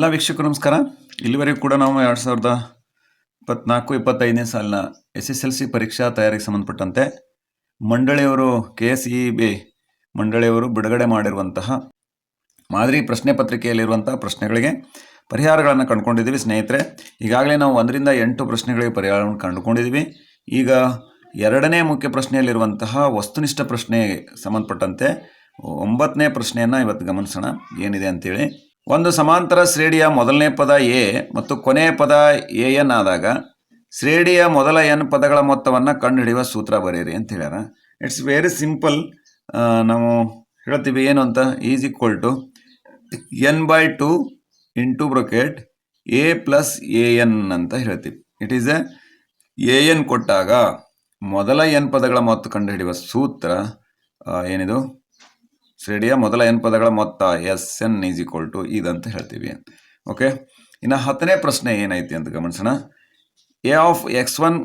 ಎಲ್ಲ ವೀಕ್ಷಕರು ನಮಸ್ಕಾರ. ಇಲ್ಲಿವರೆಗೂ ಕೂಡ ನಾವು 2024-25ನೇ ಸಾಲಿನ SSLC ಪರೀಕ್ಷಾ ತಯಾರಿಗೆ ಸಂಬಂಧಪಟ್ಟಂತೆ ಮಂಡಳಿಯವರು KSEB ಮಂಡಳಿಯವರು ಬಿಡುಗಡೆ ಮಾಡಿರುವಂತಹ ಮಾದರಿ ಪ್ರಶ್ನೆ ಪತ್ರಿಕೆಯಲ್ಲಿರುವಂತಹ ಪ್ರಶ್ನೆಗಳಿಗೆ ಪರಿಹಾರಗಳನ್ನು ಕಂಡುಕೊಂಡಿದ್ದೀವಿ ಸ್ನೇಹಿತರೆ. ಈಗಾಗಲೇ ನಾವು 1 ರಿಂದ 8 ಪ್ರಶ್ನೆಗಳಿಗೆ ಪರಿಹಾರವನ್ನು ಕಂಡುಕೊಂಡಿದ್ದೀವಿ. ಈಗ ಎರಡನೇ ಮುಖ್ಯ ಪ್ರಶ್ನೆಯಲ್ಲಿರುವಂತಹ ವಸ್ತುನಿಷ್ಠ ಪ್ರಶ್ನೆಗೆ ಸಂಬಂಧಪಟ್ಟಂತೆ 9ನೇ ಪ್ರಶ್ನೆಯನ್ನು ಇವತ್ತು ಗಮನಿಸೋಣ ಏನಿದೆ ಅಂತೇಳಿ. ಒಂದು ಸಮಾಂತರ ಶ್ರೇಣಿಯ ಮೊದಲನೇ ಪದ ಎ ಮತ್ತು ಕೊನೆಯ ಪದ AN ಆದಾಗ ಶ್ರೇಣಿಯ ಮೊದಲ n ಪದಗಳ ಮೊತ್ತವನ್ನು ಕಂಡುಹಿಡಿಯುವ ಸೂತ್ರ ಬರೆಯಿರಿ ಅಂತ ಹೇಳ್ಯಾರ. It's very simple. ನಾವು ಹೇಳ್ತೀವಿ ಏನು ಅಂತ, is equal to n/2 into bracket A plus AN ಅಂತ ಹೇಳ್ತೀವಿ. ಇಟ್ ಈಸ್ AN ಕೊಟ್ಟಾಗ ಮೊದಲ n ಪದಗಳ ಮೊತ್ತ ಕಂಡುಹಿಡಿಯುವ ಸೂತ್ರ ಏನಿದು, ಶ್ರೇಣಿಯ ಮೊದಲ n ಪದಗಳ ಮೊತ್ತ SN ಈಸ್ ಈಕ್ವಲ್ ಟು ಇದಂತ ಹೇಳ್ತೀವಿ. ಓಕೆ, ಇನ್ನು 10ನೇ ಪ್ರಶ್ನೆ ಏನೈತಿ ಅಂತ ಗಮನಿಸೋಣ. A ಆಫ್ x1,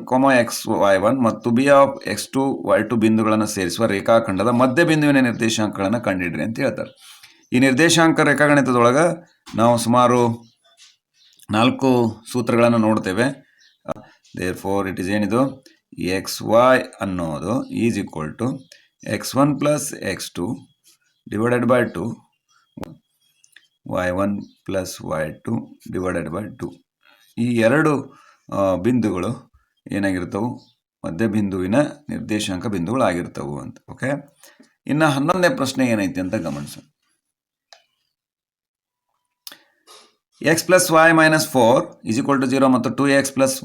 xy1 ಮತ್ತು B ಆಫ್ x2, y2 ಬಿಂದುಗಳನ್ನು ಸೇರಿಸುವ ರೇಖಾಖಂಡದ ಮಧ್ಯ ಬಿಂದುವಿನ ನಿರ್ದೇಶಾಂಕಗಳನ್ನು ಕಂಡುಹಿಡ್ರಿ ಅಂತ ಹೇಳ್ತಾರೆ. ಈ ನಿರ್ದೇಶಾಂಕ ರೇಖಾಗಣಿತದೊಳಗೆ ನಾವು ಸುಮಾರು 4 ಸೂತ್ರಗಳನ್ನು ನೋಡ್ತೇವೆ. ದೇರ್ಫೋರ್ ಇಟ್ ಈಸ್ ಏನಿದು, xy ಅನ್ನೋದು is equal to x1 plus x2 divided by 2 y1 plus y2 divided by 2. ಈ ಎರಡು ಬಿಂದುಗಳು ಏನಾಗಿರ್ತವು, ಮಧ್ಯ ಬಿಂದುವಿನ ನಿರ್ದೇಶಾಂಕ ಬಿಂದುಗಳಾಗಿರ್ತವು ಅಂತ. ಓಕೆ, ಇನ್ನು 11ನೇ ಪ್ರಶ್ನೆ ಏನೈತಿ ಅಂತ ಗಮನಿಸು. x plus y minus 4 is equal to 0 ಮತ್ತು 2x plus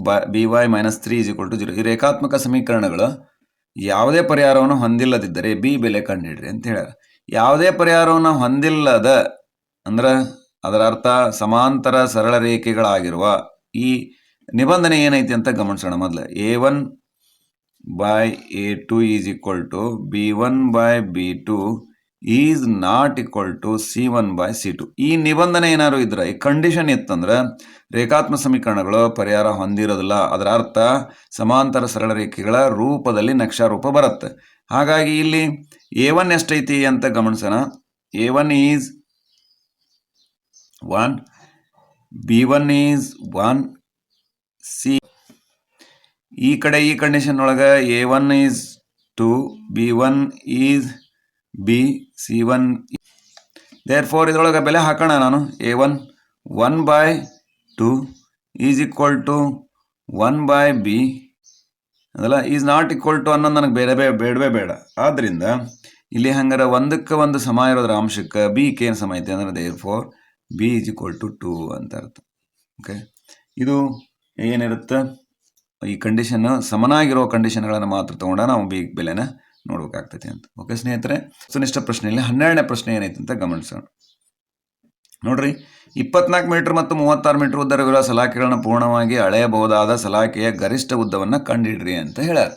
by minus 3 is equal to 0. ಈ ರೇಖಾತ್ಮಕ ಸಮೀಕರಣಗಳು ಯಾವುದೇ ಪರಿಹಾರವನ್ನು ಹೊಂದಿಲ್ಲದಿದ್ದರೆ b ಬೆಲೆ ಕಂಡುಹಿಡ್ರಿ ಅಂತ ಹೇಳ್ಯಾರ. ಯಾವುದೇ ಪರಿಹಾರವನ್ನು ಹೊಂದಿಲ್ಲದ ಅಂದ್ರೆ ಅದರ ಅರ್ಥ ಸಮಾಂತರ ಸರಳ ರೇಖೆಗಳಾಗಿರುವ ಈ ನಿಬಂಧನೆ ಏನೈತಿ ಅಂತ ಗಮನಿಸೋಣ. ಮೊದಲು A1 by A2 is equal to B1 by B2 is not equal to C1 by C2. ಈ ನಿಬಂಧನೆ ಏನಾದ್ರು ಇದ್ರೆ, ಈ ಕಂಡೀಷನ್ ಇತ್ತಂದ್ರೆ ರೇಖಾತ್ಮಕ ಸಮೀಕರಣಗಳು ಪರಿಹಾರ ಹೊಂದಿರೋದಿಲ್ಲ. ಅದರ ಅರ್ಥ ಸಮಾಂತರ ಸರಳ ರೇಖೆಗಳ ರೂಪದಲ್ಲಿ ನಕ್ಷಾರೂಪ ಬರುತ್ತೆ. ಹಾಗಾಗಿ ಇಲ್ಲಿ A1 ಎಷ್ಟೈತಿ ಅಂತ ಗಮನಿಸೋಣ. A1 is 1, B1 is 1, C. ಈ ಕಡೆ ಈ ಕಂಡೀಷನ್ ಒಳಗೆ A1 is 2, B1 is B, C1. Therefore ಇದರೊಳಗೆ ಬೆಲೆ ಹಾಕೋಣ. ನಾನು A1 1/2 is equal to 1/B ಅದಲ್ಲ, ಈಸ್ ನಾಟ್ ಈಕ್ವಲ್ ಟು ಅನ್ನೋದು ನನಗೆ ಬೇಡವೇ ಬೇಡ. ಆದ್ದರಿಂದ ಇಲ್ಲಿ ಹಂಗಾರೆ ಒಂದಕ್ಕೆ ಒಂದು ಸಮ ಇರೋದ್ರ ಅಂಶಕ್ಕೆ B ಗೆ ಏನು ಸಮ ಐತೆ ಅಂದ್ರೆ therefore B is equal to 2 ಅಂತ ಅರ್ಥ. ಓಕೆ, ಇದು ಏನಿರುತ್ತೆ, ಈ ಕಂಡೀಷನ್ ಸಮನಾಗಿರೋ ಕಂಡೀಷನ್ಗಳನ್ನು ಮಾತ್ರ ತಗೊಂಡ ನಾವು B ಬೆಲೆನ ನೋಡ್ಬೇಕಾಗ್ತೈತಿ ಅಂತ. ಓಕೆ ಸ್ನೇಹಿತರೆ, ವಸ್ತುನಿಷ್ಠ ಪ್ರಶ್ನೆಯಲ್ಲಿ 12ನೇ ಪ್ರಶ್ನೆ ಏನೈತೆ ಅಂತ ಗಮನಿಸೋಣ. ನೋಡ್ರಿ, 24 ಮೀಟರ್ ಮತ್ತು 36 ಮೀಟರ್ ಉದ್ದವಿರುವ ಸಲಾಕೆಗಳನ್ನು ಪೂರ್ಣವಾಗಿ ಅಳೆಯಬಹುದಾದ ಸಲಾಕೆಯ ಗರಿಷ್ಠ ಉದ್ದವನ್ನು ಕಂಡುಹಿಡ್ರಿ ಅಂತ ಹೇಳ್ಯಾರ.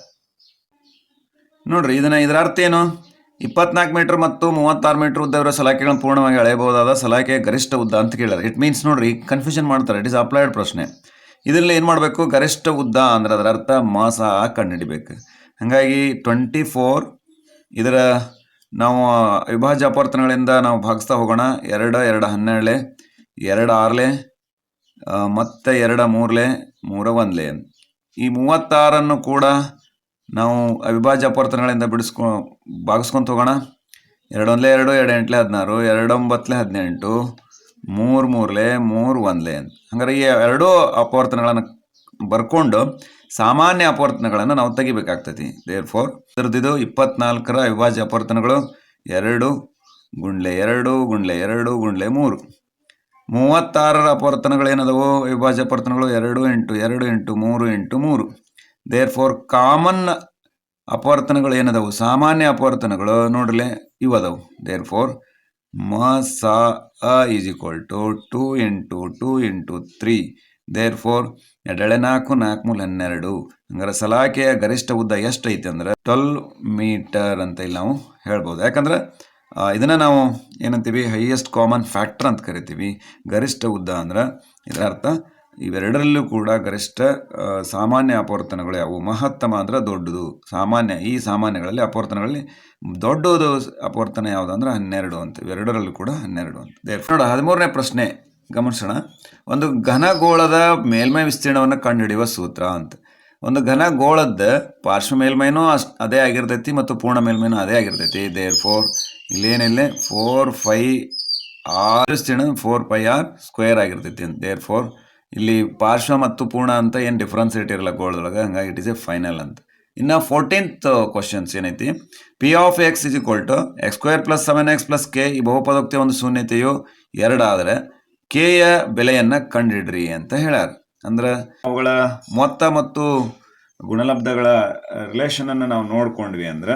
ನೋಡ್ರಿ, ಇದರ ಅರ್ಥ ಏನು, 24 ಮೀಟರ್ ಮತ್ತು 36 ಮೀಟರ್ ಉದ್ದವಿರುವ ಸಲಾಕೆಗಳನ್ನು ಪೂರ್ಣವಾಗಿ ಅಳೆಯಬಹುದಾದ ಸಲಾಕೆಯ ಗರಿಷ್ಠ ಉದ್ದ ಅಂತ ಕೇಳ್ಯಾರ. ಇಟ್ ಮೀನ್ಸ್ ನೋಡ್ರಿ, ಕನ್ಫ್ಯೂಷನ್ ಮಾಡ್ತಾರೆ. ಇಟ್ ಇಸ್ ಅಪ್ಲೈಡ್ ಪ್ರಶ್ನೆ. ಇದರಲ್ಲಿ ಏನು ಮಾಡಬೇಕು, ಗರಿಷ್ಠ ಉದ್ದ ಅಂದ್ರೆ ಅದರ ಅರ್ಥ ಮಾಸ ಕಂಡುಹಿಡಿಬೇಕು. ಹಾಗಾಗಿ 24 ಇದರ ನಾವು ಅವಿಭಾಜ್ಯ ಅಪವರ್ತನಗಳಿಂದ ನಾವು ಭಾಗಿಸ್ತಾ ಹೋಗೋಣ. 2 2 12, 2 6 ಮತ್ತು 2 3 3 1. ಈ 36 ಕೂಡ ನಾವು ಅವಿಭಾಜ್ಯ ಅಪವರ್ತನಗಳಿಂದ ಭಾಗಿಸ್ಕೊಂತ ಹೋಗೋಣ. 2 1 2, 2 8 16, 2 9 18, 3 3 3 1. ಹಂಗಾರೆ ಈ ಎರಡೂ ಅಪವರ್ತನಗಳನ್ನು ಬರ್ಕೊಂಡು ಸಾಮಾನ್ಯ ಅಪವರ್ತನಗಳನ್ನು ನಾವು ತೆಗಿಬೇಕಾಗ್ತೈತಿ. ದೇರ್ಫೋರ್ ಇದರದ್ದು 24ರ ಅವಿಭಾಜ್ಯ ಅಪವರ್ತನಗಳು 2 × 2 × 2 × 3. 36ರ ಅಪವರ್ತನಗಳು ಏನದವು, ಅವಿಭಾಜ್ಯ ಅಪವರ್ತನಗಳು 2 × 2 × 3 × 3. ದೇರ್ಫೋರ್ ಕಾಮನ್ ಅಪವರ್ತನಗಳು ಏನದವು, ಸಾಮಾನ್ಯ ಅಪವರ್ತನಗಳು ನೋಡ್ರಲೆ ಇವದವು. ದೇರ್ಫೋರ್ ಮ ಸ ಈಸ್ ಈಕ್ವಲ್ ಟು 2 × 2 × 3. ದೇರ್ಫೋರ್ 2 4 4 12. ಹಂಗಾರೆ ಸಲಾಕೆಯ ಗರಿಷ್ಠ ಉದ್ದ ಎಷ್ಟೈತೆ ಅಂದ್ರೆ 12 ಮೀಟರ್ ಅಂತ ಇಲ್ಲಿ ನಾವು ಹೇಳ್ಬೋದು. ಯಾಕಂದ್ರೆ ಇದನ್ನ ನಾವು ಏನಂತೀವಿ, ಹೈಯೆಸ್ಟ್ ಕಾಮನ್ ಫ್ಯಾಕ್ಟರ್ ಅಂತ ಕರಿತೀವಿ. ಗರಿಷ್ಠ ಉದ್ದ ಅಂದ್ರೆ ಇದರ ಅರ್ಥ ಇವೆರಡರಲ್ಲೂ ಕೂಡ ಗರಿಷ್ಠ ಸಾಮಾನ್ಯ ಅಪವರ್ತನಗಳು ಯಾವುವು, ಮಹತ್ತಮ ಅಂದ್ರೆ ದೊಡ್ಡದು, ಸಾಮಾನ್ಯ ಈ ಸಾಮಾನ್ಯಗಳಲ್ಲಿ ಅಪವರ್ತನಗಳಲ್ಲಿ ದೊಡ್ಡದು ಅಪವರ್ತನ ಯಾವುದು ಅಂದ್ರೆ 12 ಅಂತ. ಇವೆರಡರಲ್ಲೂ ಕೂಡ 12 ಅಂತ. ನೋಡಿ 13ನೇ ಪ್ರಶ್ನೆ ಗಮನಿಸೋಣ. ಒಂದು ಘನಗೋಳದ ಮೇಲ್ಮೈ ವಿಸ್ತೀರ್ಣವನ್ನು ಕಂಡುಹಿಡಿಯುವ ಸೂತ್ರ ಅಂತ. ಒಂದು ಘನಗೋಳದ ಪಾರ್ಶ್ವ ಮೇಲ್ಮೈನೂ ಅದೇ ಆಗಿರ್ತೈತಿ ಮತ್ತು ಪೂರ್ಣ ಮೇಲ್ಮೈನೂ ಅದೇ ಆಗಿರ್ತೈತಿ. ದೇರ್ ಫೋರ್ ಇಲ್ಲೇನಿಲ್ಲ 4πr ವಿಸ್ತೀರ್ಣ 4πr ಸ್ಕ್ವೇರ್ ಆಗಿರ್ತೈತಿ ಅಂತ. ದೇರ್ ಫೋರ್ ಇಲ್ಲಿ ಪಾರ್ಶ್ವ ಮತ್ತು ಪೂರ್ಣ ಅಂತ ಏನು ಡಿಫ್ರೆನ್ಸಿಯೇಟ್ ಇರಲ್ಲ ಗೋಳದೊಳಗೆ, ಹಂಗಾಗಿ ಇಟ್ ಇಸ್ ಎ ಫೈನಲ್ ಅಂತ. ಇನ್ನು 14th ಕ್ವಶನ್ಸ್ ಏನೈತಿ, P of X is equal to x² + 7x + k. ಈ ಬಹುಪದೋಕ್ತಿಯ ಒಂದು ಶೂನ್ಯತೆಯು 2 ಆದರೆ ಕೆಯ ಬೆಲೆಯನ್ನು ಕಂಡುಹಿಡ್ರಿ ಅಂತ ಹೇಳ್ಯಾರ. ಅಂದ್ರೆ ಅವುಗಳ ಮೊತ್ತ ಮತ್ತು ಗುಣಲಬ್ಧಗಳ ರಿಲೇಷನ್ ಅನ್ನು ನಾವು ನೋಡ್ಕೊಂಡ್ವಿ ಅಂದ್ರೆ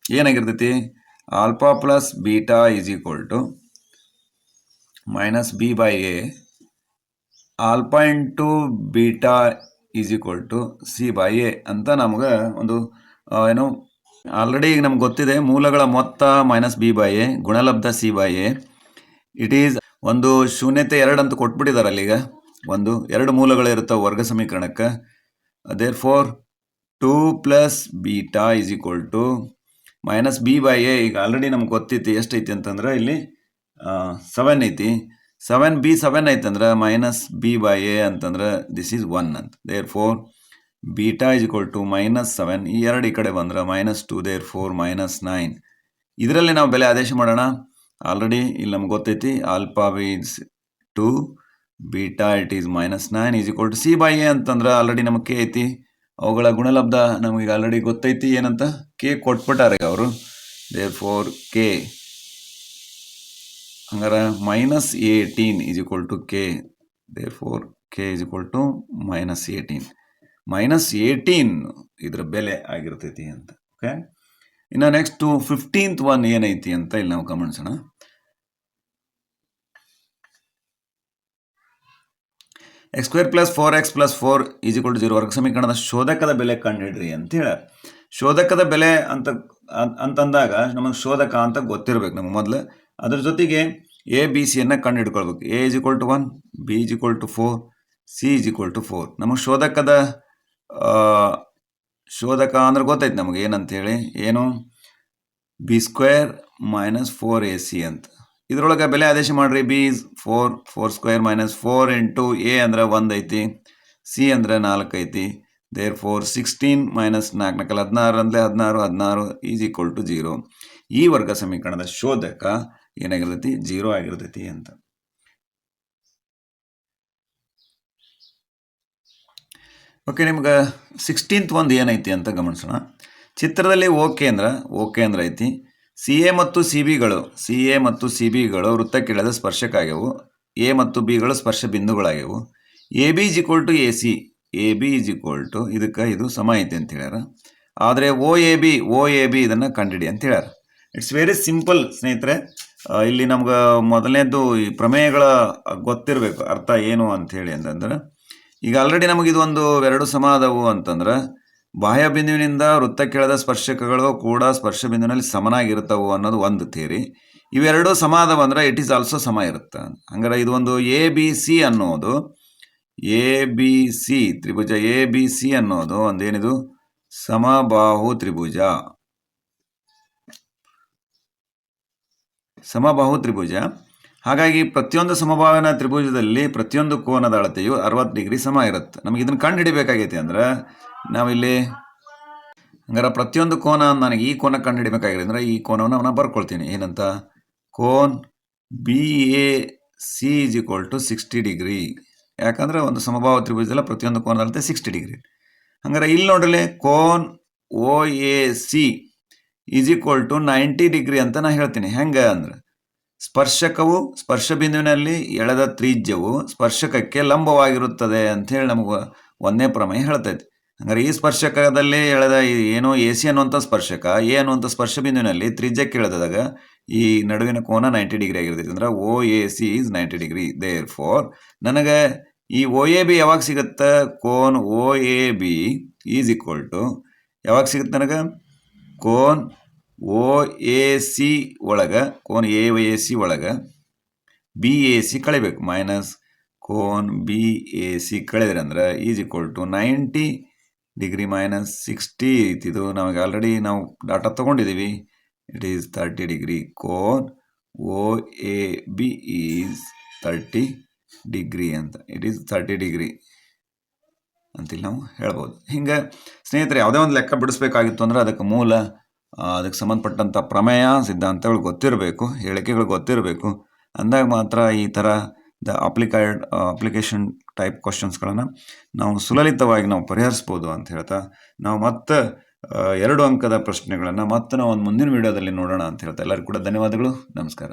ಏನಾಗಿರ್ತೈತಿ, alpha plus beta is equal to -b/a, alpha into beta is equal to c/a ಅಂತ ನಮ್ಗೆ ಒಂದು ಏನು ಆಲ್ರೆಡಿ ಈಗ ನಮ್ಗೆ ಗೊತ್ತಿದೆ. ಮೂಲಗಳ ಮೊತ್ತ -b/a, ಗುಣಲಬ್ಧ c/a. ಇಟ್ ಈಸ್ ಒಂದು ಶೂನ್ಯತೆ 2 ಅಂತ ಕೊಟ್ಬಿಟ್ಟಿದಾರಲ್ಲ. ಈಗ ಒಂದು 2 ಮೂಲಗಳು ಇರ್ತಾವೆ ವರ್ಗ ಸಮೀಕರಣಕ್ಕೆ. Therefore 2 + beta is equal to -b/a. ಈಗ ಆಲ್ರೆಡಿ ನಮ್ಗೆ ಗೊತ್ತೈತಿ ಎಷ್ಟೈತಿ ಅಂತಂದ್ರೆ ಇಲ್ಲಿ 7 ಐತಿ. 7b 7 ಐತಂದ್ರೆ -b/a ಅಂತಂದ್ರೆ ದಿಸ್ ಈಸ್ 1 ಅಂತ. Therefore beta is equal to -7, ಈ 2 ಈ ಕಡೆ ಬಂದ್ರೆ -2, ದೇರ್ ಫೋರ್ -9. ಇದರಲ್ಲಿ ನಾವು ಬೆಲೆ ಆದೇಶ ಮಾಡೋಣ. ಆಲ್ರೆಡಿ ಇಲ್ಲಿ ನಮ್ಗೆ ಗೊತ್ತೈತಿ alpha is 2, beta it is -9 is equal to c/a ಅಂತಂದ್ರೆ ಆಲ್ರೆಡಿ ನಮಗೆ ಕೆ ಐತಿ. ಅವುಗಳ ಗುಣಲಬ್ಧ ನಮಗೆ ಆಲ್ರೆಡಿ ಗೊತ್ತೈತಿ ಏನಂತ, ಕೆ ಕೊಟ್ಬಿಟ್ಟಾರೆ ಅವರು. ದೇರ್ ಫೋರ್ ಕೆ ಹಂಗಾರೆ -18 is equal to K. Therefore K is equal to -18. -18 ಇದರ ಬೆಲೆ ಆಗಿರ್ತೈತಿ ಅಂತ. ಓಕೆ, ಇನ್ನು ನೆಕ್ಸ್ಟ್ 15th ಒನ್ ಏನೈತಿ ಅಂತ ಇಲ್ಲಿ ನಾವು ಗಮನಿಸೋಣ. x² + 4x + 4 is equal to 0 ವರ್ಗ ಸಮೀಕರಣದ ಶೋಧಕದ ಬೆಲೆ ಕಂಡುಹಿಡ್ರಿ ಅಂತ ಹೇಳ. ಶೋಧಕದ ಬೆಲೆ ಅಂತಂದಾಗ ನಮಗೆ ಶೋಧಕ ಅಂತ ಗೊತ್ತಿರ್ಬೇಕು ನಮ್ಗೆ ಮೊದಲು. ಅದ್ರ ಜೊತೆಗೆ ಎ ಬಿ ಸಿಯನ್ನು ಕಂಡು ಹಿಡ್ಕೊಳ್ಬೇಕು. a is equal to 1, b is equal to 4, c is equal to 4. ನಮಗೆ ಶೋಧಕ ಅಂದ್ರೆ ಗೊತ್ತೈತಿ ನಮಗೆ ಏನಂತ ಹೇಳಿ, ಏನು b² - 4ac ಅಂತ. ಇದ್ರೊಳಗೆ ಬೆಲೆ ಆದೇಶ ಮಾಡ್ರಿ. b ಈಸ್ 4, 4² - 4 ಇಂಟು a ಅಂದ್ರೆ 1 ಐತಿ, c ಅಂದ್ರೆ 4 ಐತಿ. ದೇರ್ ಫೋರ್ 16 - 4 16 ಅಂದ್ರೆ 16, 16 ಈಸ್ ಈಕ್ವಲ್ ಟು 0. ಈ ವರ್ಗ ಸಮೀಕರಣದ ಶೋಧಕ ಏನಾಗಿರ್ತೈತಿ, 0 ಆಗಿರ್ತೈತಿ ಅಂತ. ಓಕೆ, ನಿಮ್ಗೆ 16th ಒಂದು ಏನೈತಿ ಅಂತ ಗಮನಿಸೋಣ. ಚಿತ್ರದಲ್ಲಿ ಓಕೆ ಅಂದ್ರೆ ಐತಿ. ಸಿ ಎ ಮತ್ತು ಸಿ ಬಿಗಳು ವೃತ್ತಕ್ಕಿಳಿದ ಸ್ಪರ್ಶಕ ಆಗ್ಯವು. ಎ ಮತ್ತು ಬಿಗಳು ಸ್ಪರ್ಶ ಬಿಂದುಗಳಾಗ್ಯವು. A B is equal to A C, A B is equal to ಇದಕ್ಕೆ ಇದು ಸಮ ಐತಿ ಅಂತ ಹೇಳ್ಯಾರ. ಆದರೆ ಓ ಎ ಬಿ ಇದನ್ನು ಕಂಡುಹಿಡಿ ಅಂತ ಹೇಳ್ಯಾರ. ಇಟ್ಸ್ ವೆರಿ ಸಿಂಪಲ್ ಸ್ನೇಹಿತರೆ. ಇಲ್ಲಿ ನಮ್ಗೆ ಮೊದಲನೇದು ಈ ಪ್ರಮೇಯಗಳ ಗೊತ್ತಿರಬೇಕು ಅರ್ಥ ಏನು ಅಂತ ಹೇಳಿ ಅಂತಂದ್ರೆ, ಈಗ ಆಲ್ರೆಡಿ ನಮಗೆ ಇದು ಒಂದು 2 ಸಮ ಆದವು ಅಂತಂದ್ರೆ ಬಾಹ್ಯ ಬಿಂದುವಿನಿಂದ ವೃತ್ತಕ್ಕೆಳೆದ ಸ್ಪರ್ಶಕಗಳು ಕೂಡ ಸ್ಪರ್ಶ ಬಿಂದುವಿನಲ್ಲಿ ಸಮನಾಗಿರ್ತಾವು ಅನ್ನೋದು ಒಂದು ಥಿಯರಿ. ಇವೆರಡು ಸಮ ಆದವು ಅಂದ್ರೆ ಇಟ್ ಈಸ್ ಆಲ್ಸೋ ಸಮ ಇರುತ್ತೆ. ಹಂಗಾರೆ ಇದು ಒಂದು ಎ ಬಿ ಸಿ ಅನ್ನೋದು ತ್ರಿಭುಜ ಎ ಬಿ ಸಿ ಅನ್ನೋದು ಒಂದೇನಿದು ಸಮಬಾಹು ತ್ರಿಭುಜ. ಹಾಗಾಗಿ ಪ್ರತಿಯೊಂದು ಸಮಬಾಹುವಿನ ತ್ರಿಭುಜದಲ್ಲಿ ಪ್ರತಿಯೊಂದು ಕೋನದ ಅಳತೆಯು 60 ಡಿಗ್ರಿ ಸಮ ಇರುತ್ತೆ. ನಮಗೆ ಇದನ್ನು ಕಂಡು ಹಿಡಿಬೇಕಾಗೈತಿ ಅಂದ್ರೆ ನಾವಿಲ್ಲಿ ಹಂಗಾರೆ ಪ್ರತಿಯೊಂದು ಕೋನ, ನನಗೆ ಈ ಕೋನ ಕಂಡು ಹಿಡಿಬೇಕಾಗಿದೆ ಅಂದ್ರೆ ಈ ಕೋನವನ್ನು ನಾನು ಬರ್ಕೊಳ್ತೀನಿ. ಏನಂತ, ಕೋನ್ B A C is equal to 60 degree. ಯಾಕಂದ್ರೆ ಒಂದು ಸಮಬಾಹು ತ್ರಿಭುಜದಲ್ಲ ಪ್ರತಿಯೊಂದು ಕೋನದ ಅಳತೆ 60 ಡಿಗ್ರಿ. ಹಂಗಾರೆ ಇಲ್ಲಿ ನೋಡ್ರಿ ಕೋನ್ O A C is equal to 90 degree ಅಂತ ನಾನು ಹೇಳ್ತೀನಿ. ಹೆಂಗೆ ಅಂದ್ರೆ ಸ್ಪರ್ಶಕವು ಸ್ಪರ್ಶ ಬಿಂದುವಿನಲ್ಲಿ ಎಳೆದ ತ್ರಿಜ್ಯವು ಸ್ಪರ್ಶಕಕ್ಕೆ ಲಂಬವಾಗಿರುತ್ತದೆ ಅಂತ ಹೇಳಿ ನಮಗೆ ಒಂದನೇ ಪ್ರಮೇಯ ಹೇಳ್ತೈತಿ. ಹಂಗಾರೆ ಈ ಸ್ಪರ್ಶಕದಲ್ಲಿ ಎಳೆದ ಏನು ಎ ಸಿ ಅನ್ನುವಂಥ ಸ್ಪರ್ಶಕ ಎ ಅನ್ನುವಂಥ ಸ್ಪರ್ಶ ಬಿಂದುವಿನಲ್ಲಿ ತ್ರಿಜ್ಯಕ್ಕೆ ಎಳೆದಾಗ ಈ ನಡುವಿನ ಕೋನ 90 ಡಿಗ್ರಿ ಆಗಿರ್ತೈತಿ. ಅಂದ್ರೆ O A C is 90 degree. Therefore ನನಗೆ ಈ ಓ ಎ ಬಿ ಯಾವಾಗ ಸಿಗುತ್ತೆ, ಕೋನ್ O A B is equal to ಯಾವಾಗ ಸಿಗುತ್ತೆ ನನಗೆ, ಕೋನ್ ಓ ಎ ಸಿ ಒಳಗೆ ಕೋನ್ ಎ ಸಿ ಒಳಗೆ ಬಿ ಎ ಸಿ ಕಳಿಬೇಕು. ಮೈನಸ್ ಕೋನ್ ಬಿ ಎ ಸಿ ಕಳೆದ್ರೆ ಅಂದ್ರೆ is equal to 90 degree minus 60 ಇದು ನಮಗೆ ಆಲ್ರೆಡಿ ನಾವು ಡಾಟಾ ತೊಗೊಂಡಿದ್ದೀವಿ. It is 30 degree. ಕೋನ್ O A B is 30 degree ಅಂತ. ಇಟ್ ಈಸ್ 30 ಡಿಗ್ರಿ ಅಂತೇಳಿ ನಾವು ಹೇಳ್ಬೋದು. ಹಿಂಗೆ ಸ್ನೇಹಿತರೆ, ಯಾವುದೇ ಒಂದು ಲೆಕ್ಕ ಬಿಡಿಸ್ಬೇಕಾಗಿತ್ತು ಅಂದ್ರೆ ಅದಕ್ಕೆ ಮೂಲ, ಅದಕ್ಕೆ ಸಂಬಂಧಪಟ್ಟಂಥ ಪ್ರಮೇಯ, ಸಿದ್ಧಾಂತಗಳು ಗೊತ್ತಿರಬೇಕು, ಹೇಳಿಕೆಗಳು ಗೊತ್ತಿರಬೇಕು. ಅಂದಾಗ ಮಾತ್ರ ಈ ಥರ ಅಪ್ಲಿಕೇಶನ್ ಟೈಪ್ ಕ್ವಶನ್ಸ್ಗಳನ್ನು ನಾವು ಸುಲಲಿತವಾಗಿ ನಾವು ಪರಿಹರಿಸ್ಬೋದು ಅಂತ ಹೇಳ್ತಾ, ನಾವು ಮತ್ತೆ 2 ಅಂಕದ ಪ್ರಶ್ನೆಗಳನ್ನು ಮತ್ತೆ ನಾವು ಒಂದು ಮುಂದಿನ ವಿಡಿಯೋದಲ್ಲಿ ನೋಡೋಣ ಅಂತ ಹೇಳ್ತಾ ಎಲ್ಲರಿಗೂ ಕೂಡ ಧನ್ಯವಾದಗಳು. ನಮಸ್ಕಾರ.